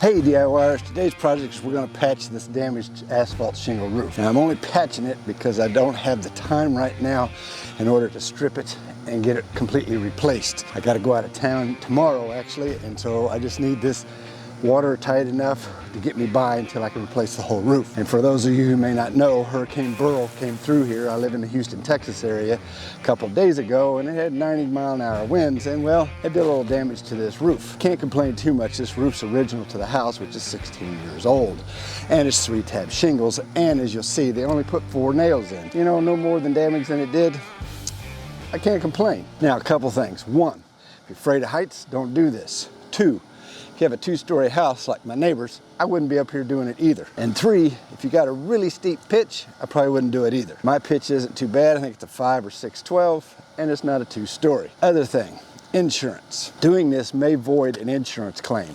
Hey DIYers, today's project is we're going to patch this damaged asphalt shingle roof. Now I'm only patching it because I don't have the time right now in order to strip it and get it completely replaced. I got to go out of town tomorrow actually, and so I just need this watertight enough to get me by until I can replace the whole roof. And for those of you who may not know, Hurricane Beryl came through here. I live in the Houston, Texas area a couple of days ago, and it had 90-mile-an-hour winds, and well, it did a little damage to this roof. Can't complain too much. This roof's original to the house, which is 16 years old, and it's 3-tab shingles, and as you'll see, they only put 4 nails in. You know, no more than damage than it did. I can't complain. Now, a couple things. 1, if you're afraid of heights, don't do this. 2, if you have a 2-story house like my neighbors, I wouldn't be up here doing it either. And 3, if you got a really steep pitch, I probably wouldn't do it either. My pitch isn't too bad. I think it's a 5 or 6/12, and it's not a 2-story. Other thing, insurance. Doing this may void an insurance claim.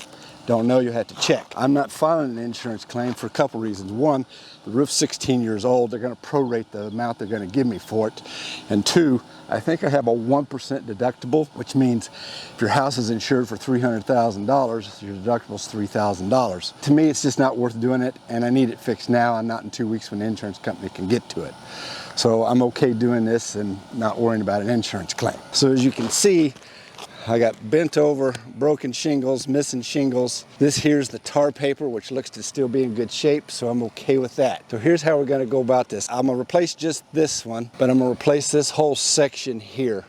Don't know, you have to check. I'm not filing an insurance claim for a couple reasons. 1, the roof's 16 years old. They're gonna prorate the amount they're gonna give me for it. And 2, I think I have a 1% deductible, which means if your house is insured for $300,000, your deductible's $3,000. To me, it's just not worth doing it, and I need it fixed now and not in 2 weeks when the insurance company can get to it. So I'm okay doing this and not worrying about an insurance claim. So as you can see, I got bent over, broken shingles, missing shingles. This here's the tar paper, which looks to still be in good shape, so I'm okay with that. So here's how we're gonna go about this. I'm gonna replace just this one, but I'm gonna replace this whole section here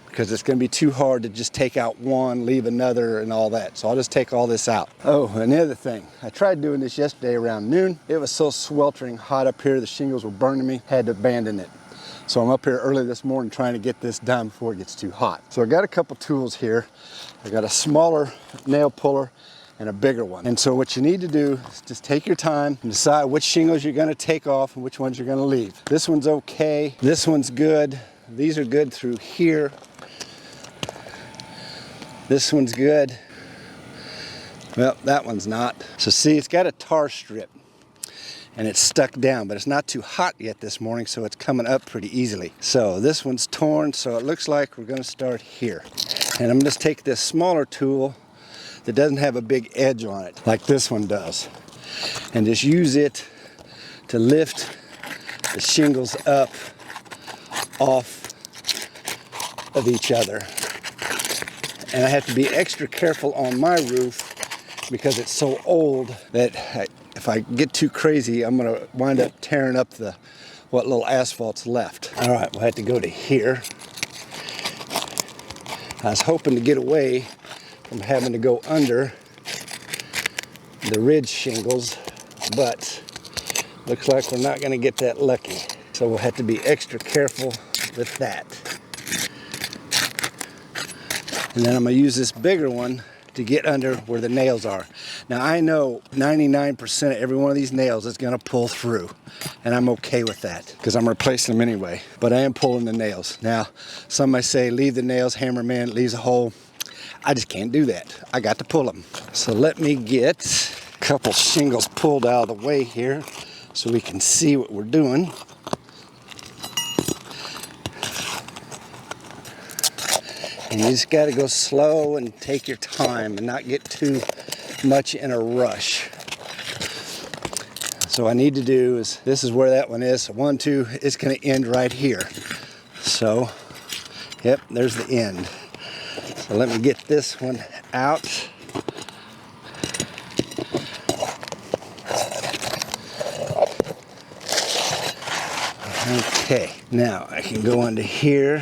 because it's gonna be too hard to just take out one, leave another, and all that. So I'll just take all this out. Oh, and the other thing, I tried doing this yesterday around noon. It was so sweltering hot up here, the shingles were burning me, had to abandon it. So I'm up here early this morning trying to get this done before it gets too hot. So I got a couple tools here. I got a smaller nail puller and a bigger one. And so what you need to do is just take your time and decide which shingles you're gonna take off and which ones you're gonna leave. This one's okay, this one's good. These are good through here. This one's good. Well, that one's not. So see, it's got a tar strip and it's stuck down, but it's not too hot yet this morning, so it's coming up pretty easily. So this one's torn, so it looks like we're gonna start here. And I'm gonna just take this smaller tool that doesn't have a big edge on it, like this one does, and just use it to lift the shingles up off of each other. And I have to be extra careful on my roof because it's so old that if I get too crazy, I'm gonna wind up tearing up what little asphalt's left. All right, we'll have to go to here. I was hoping to get away from having to go under the ridge shingles, but looks like we're not gonna get that lucky. So we'll have to be extra careful with that. And then I'm gonna use this bigger one to get under where the nails are. Now I know 99% of every one of these nails is gonna pull through, and I'm okay with that because I'm replacing them anyway, but I am pulling the nails. Now, some might say leave the nails, hammer them in, it leaves a hole. I just can't do that. I got to pull them. So let me get a couple shingles pulled out of the way here so we can see what we're doing. And you just gotta go slow and take your time and not get too much in a rush. So what I need to do is, this is where that one is. So 1, 2, it's gonna end right here. So, yep, there's the end. So let me get this one out. Okay, now I can go into here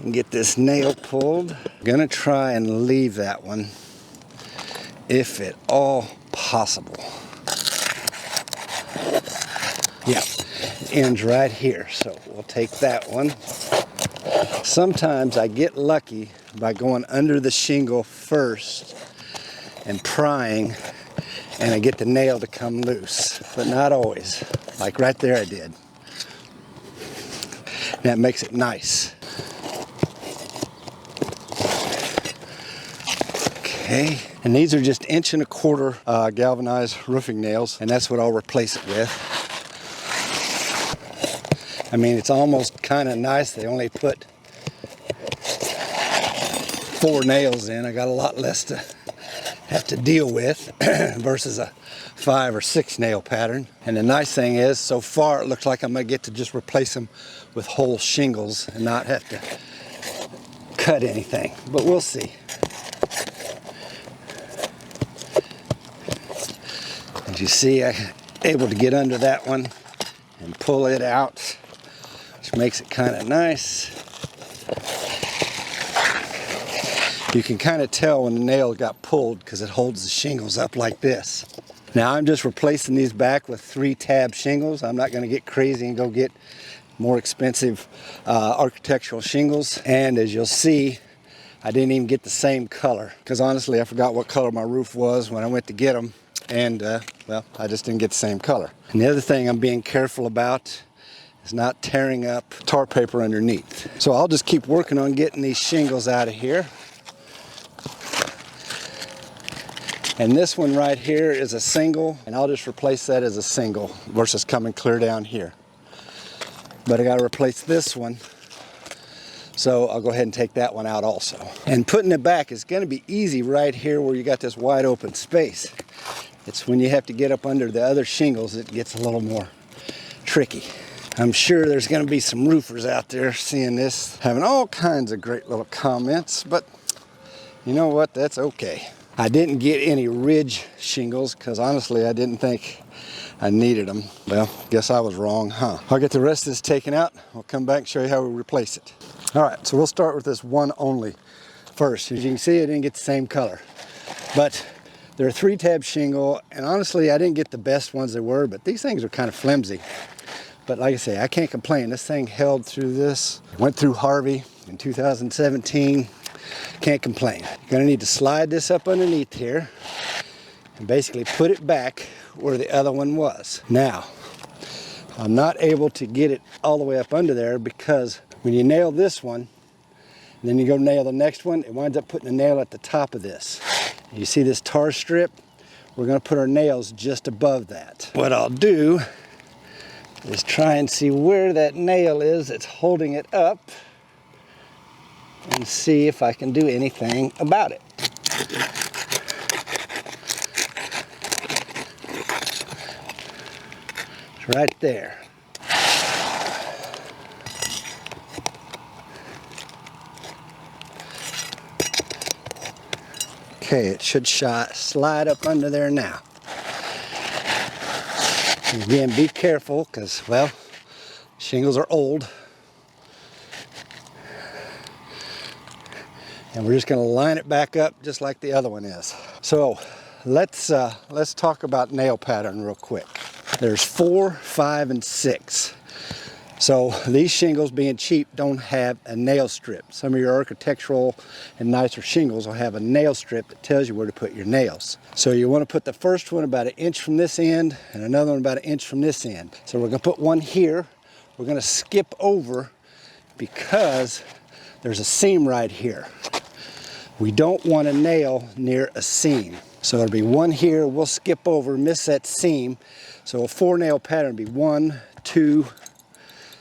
and get this nail pulled. I'm gonna try and leave that one if at all possible. Yeah, it ends right here, so we'll take that one. Sometimes I get lucky by going under the shingle first and prying, and I get the nail to come loose, but not always. Like right there I did. That makes it nice. Okay, and these are just 1.25 inch galvanized roofing nails, and that's what I'll replace it with. I mean, it's almost kind of nice. They only put 4 nails in. I got a lot less to have to deal with versus a 5 or 6 nail pattern. And the nice thing is, so far it looks like I'm gonna get to just replace them with whole shingles and not have to cut anything, but we'll see. As you see, I'm able to get under that one and pull it out, which makes it kind of nice. You can kind of tell when the nail got pulled because it holds the shingles up like this. Now I'm just replacing these back with 3 tab shingles. I'm not going to get crazy and go get more expensive architectural shingles. And as you'll see, I didn't even get the same color because honestly I forgot what color my roof was when I went to get them. And well, I just didn't get the same color. And the other thing I'm being careful about is not tearing up tar paper underneath. So I'll just keep working on getting these shingles out of here. And this one right here is a single, and I'll just replace that as a single versus coming clear down here. But I gotta replace this one, so I'll go ahead and take that one out also. And putting it back is gonna be easy right here where you got this wide open space. It's when you have to get up under the other shingles it gets a little more tricky. I'm sure there's gonna be some roofers out there seeing this, having all kinds of great little comments, but you know what, that's okay. I didn't get any ridge shingles because honestly I didn't think I needed them. Well, guess I was wrong, huh? I'll get the rest of this taken out. I'll come back and show you how we replace it. All right, so we'll start with this one only first. As you can see, I didn't get the same color, but they're a 3-tab shingle, and honestly I didn't get the best ones they were, but these things are kind of flimsy. But like I say, I can't complain. This thing held through this. Went through Harvey in 2017. Can't complain. You're gonna need to slide this up underneath here and basically put it back where the other one was. Now, I'm not able to get it all the way up under there because when you nail this one, and then you go nail the next one, it winds up putting a nail at the top of this. You see this tar strip? We're gonna put our nails just above that. What I'll do is try and see where that nail is that's holding it up and see if I can do anything about it. It's right there. Okay, it should slide up under there now. And again, be careful because, well, shingles are old. And we're just going to line it back up just like the other one is. So let's talk about nail pattern real quick. There's 4, 5, and 6. So these shingles, being cheap, don't have a nail strip. Some of your architectural and nicer shingles will have a nail strip that tells you where to put your nails. So you want to put the first one about 1 inch from this end and another one about 1 inch from this end. So we're going to put one here. We're going to skip over because there's a seam right here. We don't want a nail near a seam. So it'll be one here, we'll skip over, miss that seam. So a 4 nail pattern would be 1, 2,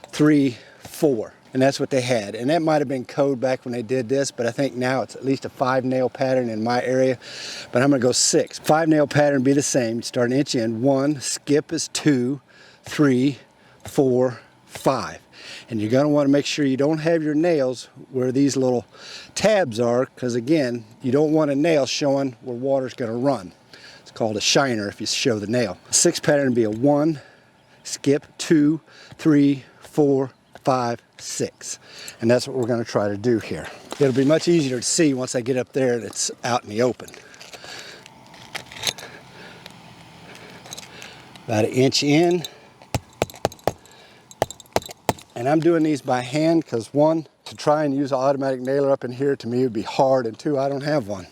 3, 4. And that's what they had. And that might have been code back when they did this, but I think now it's at least a 5 nail pattern in my area. But I'm gonna go 6. 5 nail pattern would be the same. You start 1 inch in, 1, skip is 2, 3, 4, 5. And you're going to want to make sure you don't have your nails where these little tabs are, because again, you don't want a nail showing where water's going to run. It's called a shiner if you show the nail. 6 pattern would be a 1, skip, 2, 3, 4, 5, 6. And that's what we're going to try to do here. It'll be much easier to see once I get up there and it's out in the open. About 1 inch in. And I'm doing these by hand because 1, to try and use an automatic nailer up in here to me would be hard, and 2, I don't have one.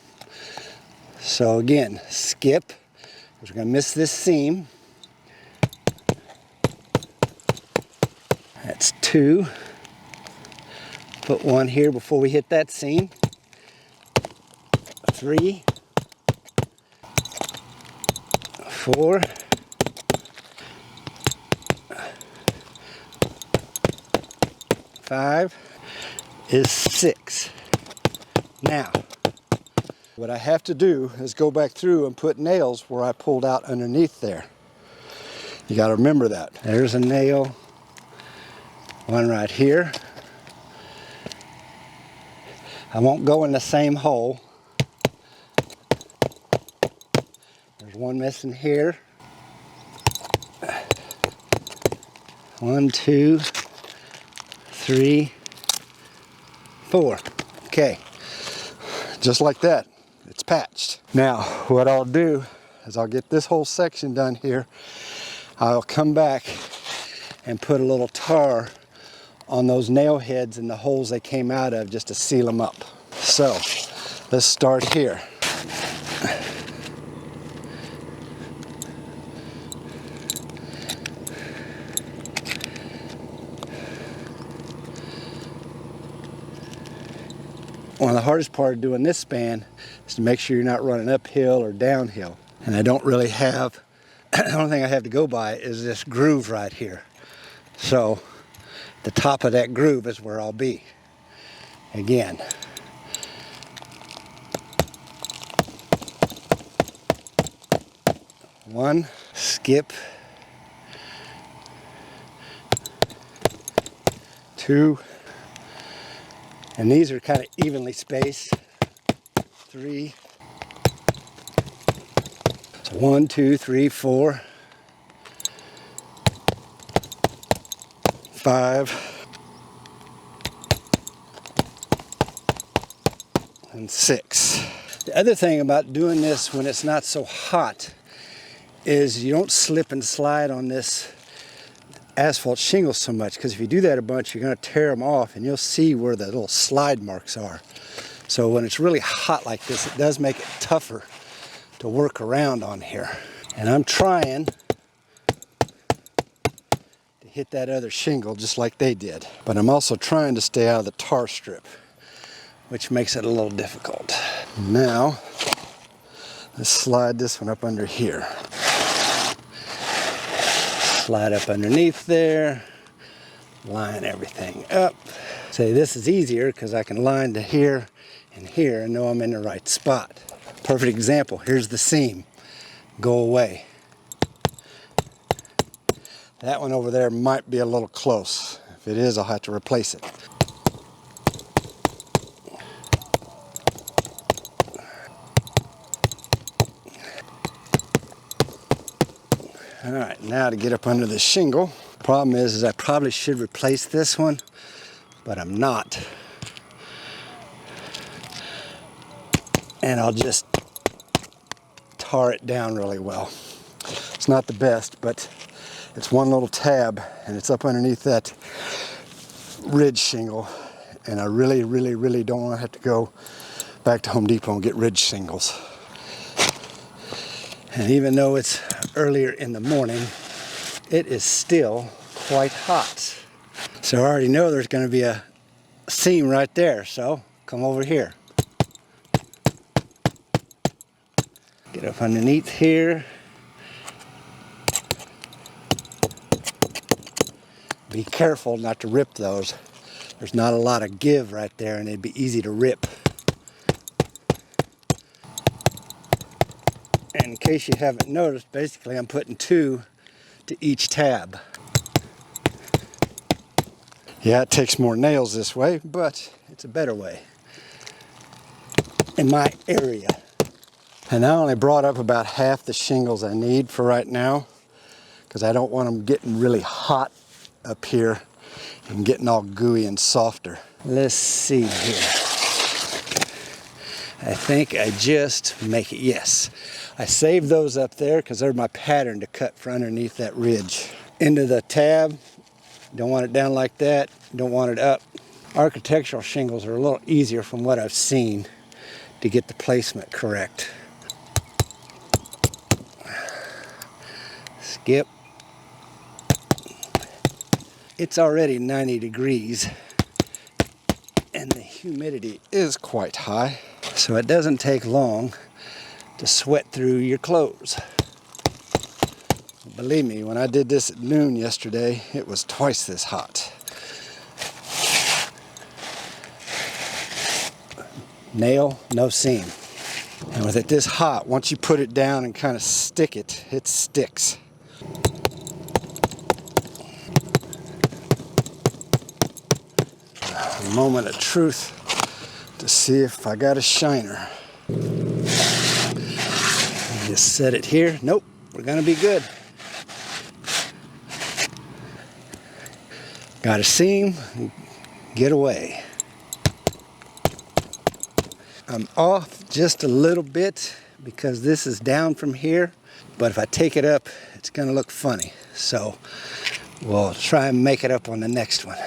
So again, skip, because we're going to miss this seam. That's 2. Put 1 here before we hit that seam. 3, 4, 5 is 6. Now, What I have to do is go back through and put nails where I pulled out underneath there. You got to remember that. There's a nail, one right here. I won't go in the same hole. There's one missing here. 1, 2, 3, 4. Okay, just like that, it's patched. Now, what I'll do is I'll get this whole section done here. I'll come back and put a little tar on those nail heads and the holes they came out of just to seal them up. So, let's start here. One of the hardest part of doing this span is to make sure you're not running uphill or downhill. And I don't really have, the only thing I have to go by is this groove right here. So the top of that groove is where I'll be. Again. One, skip. 2, and these are kind of evenly spaced. 3. So 1, 2, 3, 4, 5, and 6. The other thing about doing this when it's not so hot is you don't slip and slide on this asphalt shingles so much, because if you do that a bunch, you're going to tear them off and you'll see where the little slide marks are. So when it's really hot like this, it does make it tougher to work around on here. And I'm trying to hit that other shingle just like they did. But I'm also trying to stay out of the tar strip, which makes it a little difficult. Now, let's slide this one up under here. Slide up underneath there, line everything up. Say this is easier because I can line to here and here and know I'm in the right spot. Perfect example, here's the seam. Go away. That one over there might be a little close. If it is, I'll have to replace it. All right, now to get up under the shingle. Problem is I probably should replace this one, but I'm not. And I'll just tar it down really well. It's not the best, but it's one little tab and it's up underneath that ridge shingle. And I really, really, really don't want to have to go back to Home Depot and get ridge shingles. And even though it's earlier in the morning, it is still quite hot. So I already know there's going to be a seam right there, so come over here. Get up underneath here. Be careful not to rip those. There's not a lot of give right there and it'd be easy to rip. And in case you haven't noticed, basically I'm putting 2 to each tab. Yeah, it takes more nails this way, but it's a better way in my area. And I only brought up about half the shingles I need for right now because I don't want them getting really hot up here and getting all gooey and softer. Let's see here. I think I just make it, yes. I saved those up there because they're my pattern to cut for underneath that ridge. Into the tab, don't want it down like that, don't want it up. Architectural shingles are a little easier from what I've seen to get the placement correct. Skip. It's already 90 degrees and the humidity is quite high, so it doesn't take long to sweat through your clothes. Believe me, when I did this at noon yesterday, it was twice this hot. Nail, no seam. And with it this hot, once you put it down and kind of stick it, it sticks. A moment of truth to see if I got a shiner. Just set it here. Nope, we're gonna be good. Got a seam, get away. I'm off just a little bit because this is down from here, but if I take it up, it's gonna look funny. So we'll try and make it up on the next one.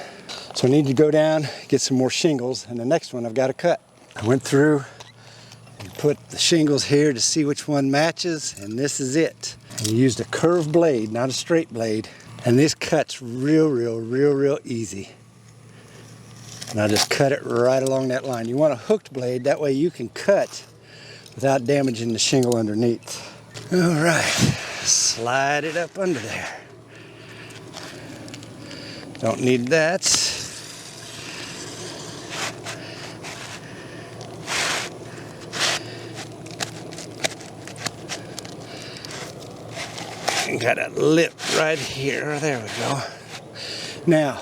So I need to go down, get some more shingles, and the next one I've got to cut. I went through and put the shingles here to see which one matches, and this is it. I used a curved blade, not a straight blade, and this cuts real easy. And I'll just cut it right along that line. You want a hooked blade, that way you can cut without damaging the shingle underneath. All right, slide it up under there. Don't need that. Got a lip right here. There we go. Now,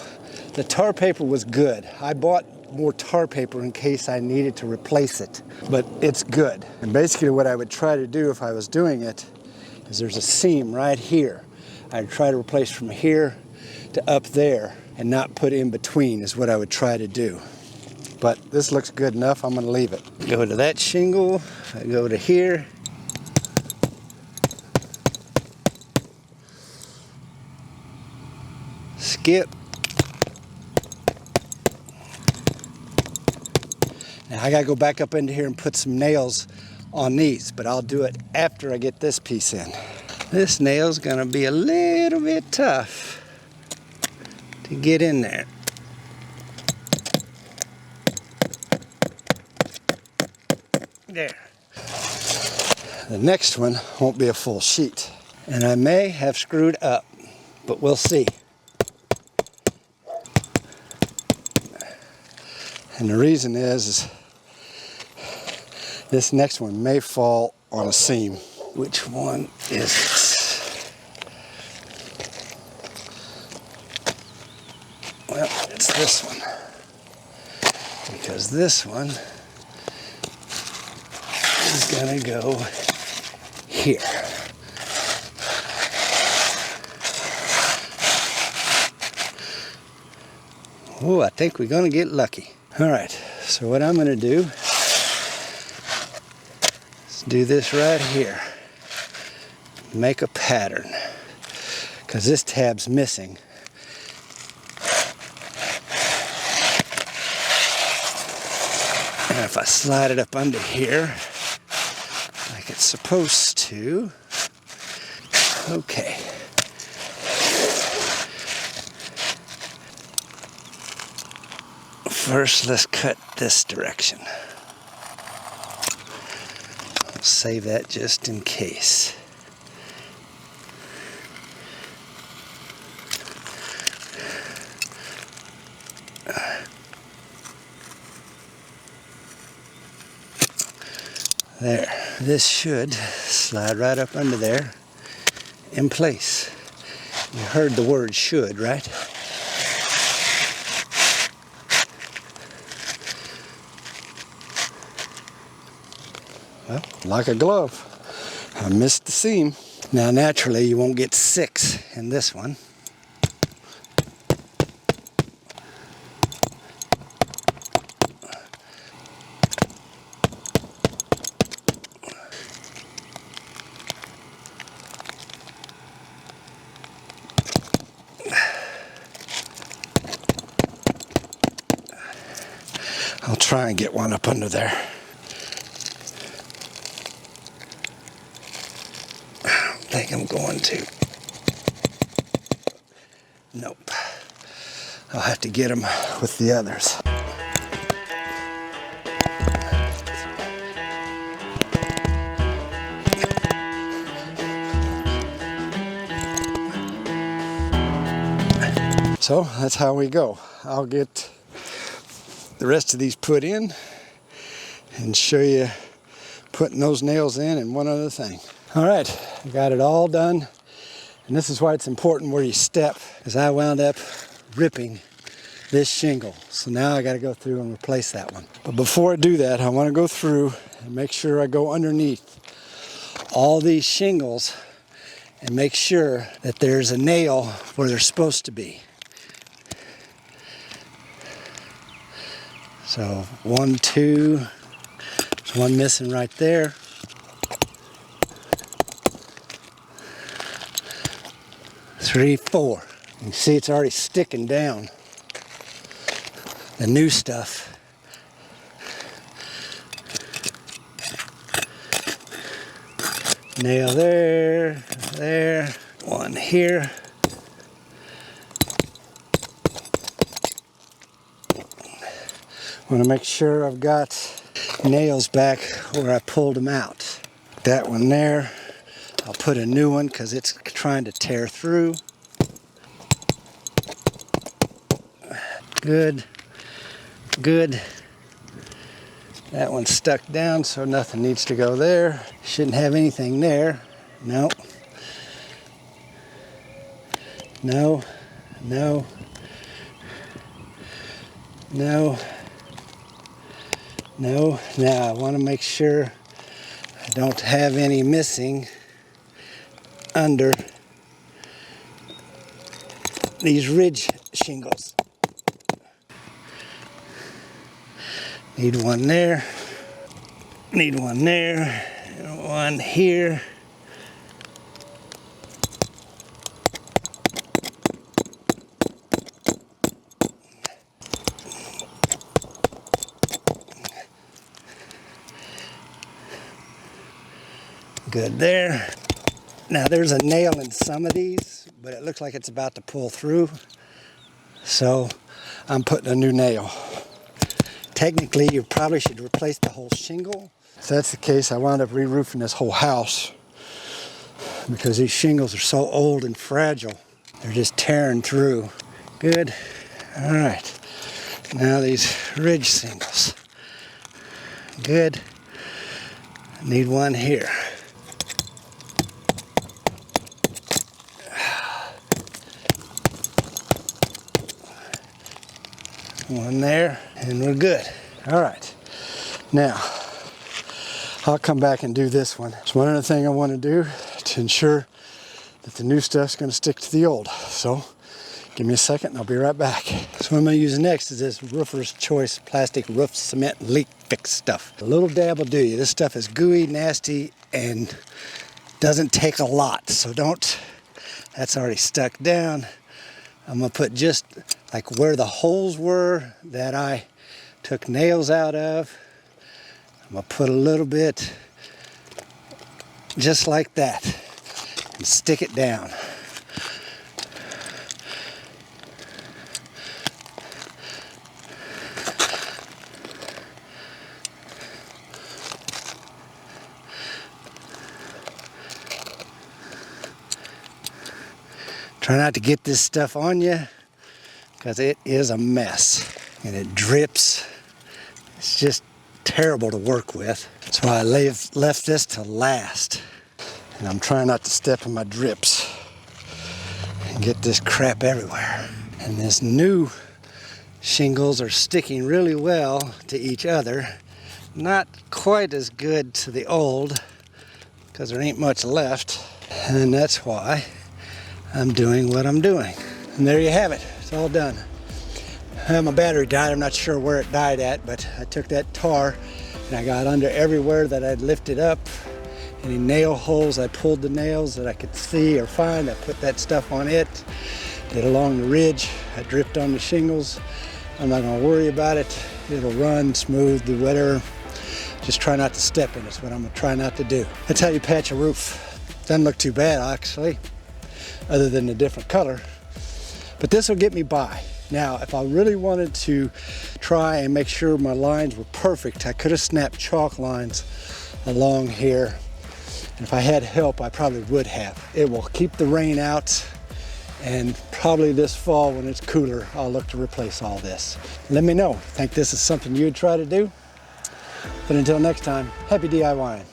the tar paper was good. I bought more tar paper in case I needed to replace it, but it's good. And basically what I would try to do if I was doing it is there's a seam right here. I'd try to replace from here to up there and not put in between is what I would try to do. But this looks good enough, I'm gonna leave it. Go to that shingle, I go to here. Skip. Now I gotta go back up into here and put some nails on these, but I'll do it after I get this piece in. This nail's gonna be a little bit tough to get in there. There. The next one won't be a full sheet, and I may have screwed up, but we'll see. And the reason is this next one may fall on a seam. Which one is it? Well, it's this one. Because this one is gonna go here. Oh, I think we're gonna get lucky. All right, so what I'm gonna do is do this right here. Make a pattern, because this tab's missing. And if I slide it up under here, like it's supposed to, okay. First, let's cut this direction. I'll save that just in case. There. This should slide right up under there in place. You heard the word should, right? Well, like a glove. I missed the seam. Now naturally you won't get 6 in this one. I'll try and get one up under there. I think I'm going to. Nope. I'll have to get them with the others. So that's how we go. I'll get the rest of these put in and show you putting those nails in and one other thing. All right, I got it all done. And this is why it's important where you step, because I wound up ripping this shingle. So now I got to go through and replace that one. But before I do that, I want to go through and make sure I go underneath all these shingles and make sure that there's a nail where they're supposed to be. So 1, 2, there's one missing right there. 3, 4. You can see it's already sticking down. The new stuff. Nail there, there, one here. I want to make sure I've got nails back where I pulled them out. That one there. I'll put a new one because it's trying to tear through. Good, good. That one's stuck down, so nothing needs to go there. Shouldn't have anything there. No. No, no, no, no. Now I want to make sure I don't have any missing under these ridge shingles. Need one there, need one there, and one here. Good there. Now there's a nail in some of these, but it looks like it's about to pull through. So I'm putting a new nail. Technically, you probably should replace the whole shingle. If that's the case, I wound up re-roofing this whole house because these shingles are so old and fragile. They're just tearing through. Good. All right. Now these ridge shingles. Good. I need one here. One there, and we're good. All right. Now, I'll come back and do this one. It's one other thing I want to do to ensure that the new stuff's going to stick to the old. So, give me a second and I'll be right back. So what I'm going to use next is this Roofer's Choice plastic roof cement leak fix stuff. A little dab will do you. This stuff is gooey, nasty, and doesn't take a lot. So don't, that's already stuck down. I'm going to put just like where the holes were that I took nails out of. I'm going to put a little bit just like that and stick it down. Try not to get this stuff on you because it is a mess and it drips. It's just terrible to work with. That's why I left this to last. And I'm trying not to step in my drips and get this crap everywhere. And this new shingles are sticking really well to each other. Not quite as good to the old because there ain't much left. And that's why I'm doing what I'm doing. And there you have it. It's all done. My battery died. I'm not sure where it died at, but I took that tar and I got under everywhere that I'd lifted up. Any nail holes, I pulled the nails that I could see or find. I put that stuff on it. Did along the ridge. I dripped on the shingles. I'm not going to worry about it. It'll run smooth, do whatever. Just try not to step in. It's what I'm going to try not to do. That's how you patch a roof. Doesn't look too bad, actually, other than the different color. But this will get me by. Now, if I really wanted to try and make sure my lines were perfect, I could have snapped chalk lines along here. And if I had help, I probably would have. It will keep the rain out, and probably this fall when it's cooler, I'll look to replace all this. Let me know. Think this is something you would try to do? But until next time, happy DIYing.